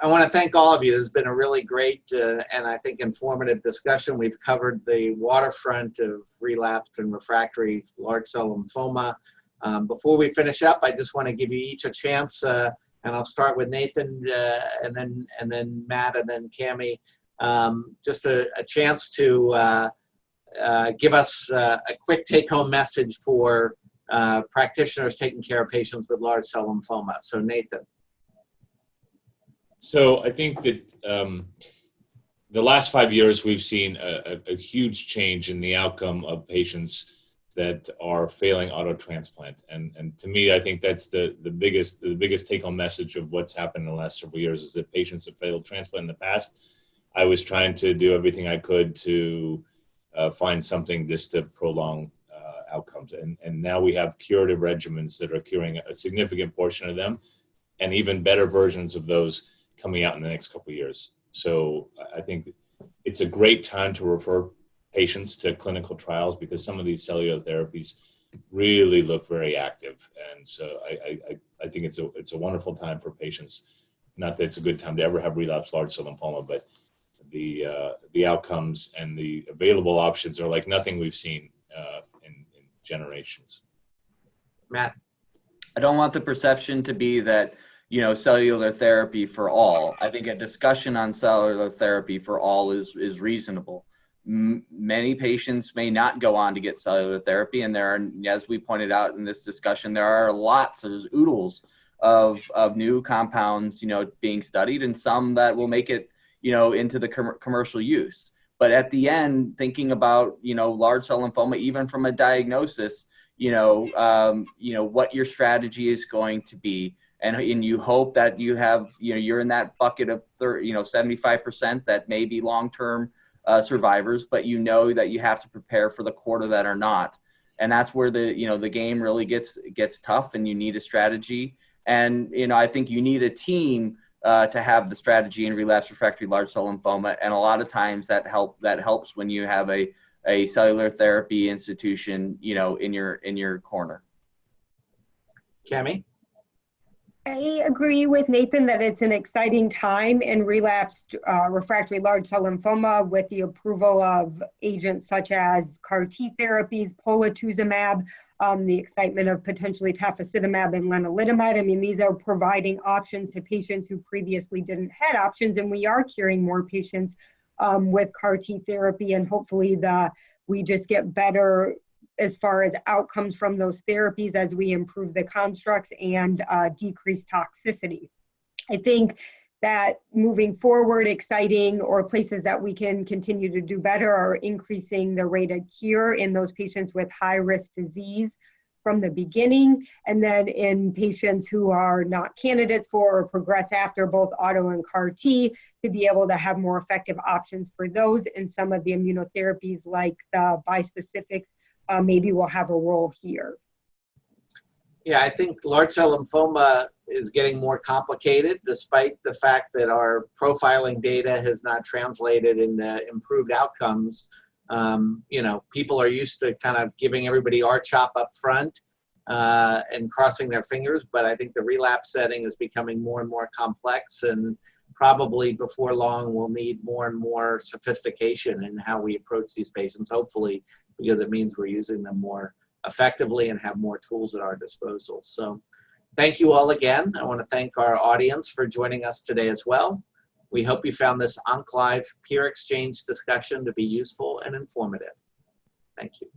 I want to thank all of you. It's been a really great and I think informative discussion. We've covered the waterfront of relapsed and refractory large cell lymphoma. Before we finish up, I just want to give you each a chance, and I'll start with Nathan, and then Matt, and then Cammie. Just a chance to give us a quick take-home message for practitioners taking care of patients with large cell lymphoma. So Nathan. So I think that the last 5 years we've seen a huge change in the outcome of patients that are failing auto transplant, and to me, I think that's the biggest take-home message of what's happened in the last several years is that patients have failed transplant in the past. I was trying to do everything I could to find something just to prolong outcomes, and now we have curative regimens that are curing a significant portion of them, and even better versions of those coming out in the next couple of years. So I think it's a great time to refer patients to clinical trials because some of these cellular therapies really look very active. And so I think it's a wonderful time for patients. Not that it's a good time to ever have relapsed large cell lymphoma, but the outcomes and the available options are like nothing we've seen in generations. Matt. I don't want the perception to be that, you know, cellular therapy for all. I think a discussion on cellular therapy for all is reasonable. Many patients may not go on to get cellular therapy, and there are, as we pointed out in this discussion, there are lots of oodles of new compounds, you know, being studied, and some that will make it, you know, into the commercial use. But at the end, thinking about, you know, large cell lymphoma, even from a diagnosis, you know, what your strategy is going to be. And you hope that you have, you know, you're in that bucket of 75% that may be long-term survivors, but you know that you have to prepare for the quarter that are not. And that's where the game really gets tough, and you need a strategy. And, you know, I think you need a team to have the strategy in relapsed refractory large cell lymphoma. And a lot of times that helps when you have a cellular therapy institution, you know, in your corner. Cammie? I agree with Nathan that it's an exciting time in relapsed refractory large cell lymphoma with the approval of agents such as CAR T therapies, polatuzumab, the excitement of potentially tafasitamab and lenalidomide. I mean, these are providing options to patients who previously didn't have options, and we are curing more patients with CAR T therapy, and hopefully we just get better as far as outcomes from those therapies as we improve the constructs and decrease toxicity. I think that moving forward, exciting or places that we can continue to do better are increasing the rate of cure in those patients with high-risk disease from the beginning, and then in patients who are not candidates for or progress after both auto and CAR T, to be able to have more effective options for those, and some of the immunotherapies like the bispecifics maybe will have a role here. Yeah, I think large cell lymphoma is getting more complicated despite the fact that our profiling data has not translated into improved outcomes. You know, people are used to kind of giving everybody R-CHOP up front and crossing their fingers, but I think the relapse setting is becoming more and more complex, and probably before long we'll need more and more sophistication in how we approach these patients, hopefully, because it means we're using them more effectively and have more tools at our disposal. So thank you all again. I want to thank our audience for joining us today as well. We hope you found this OncLive peer exchange discussion to be useful and informative. Thank you.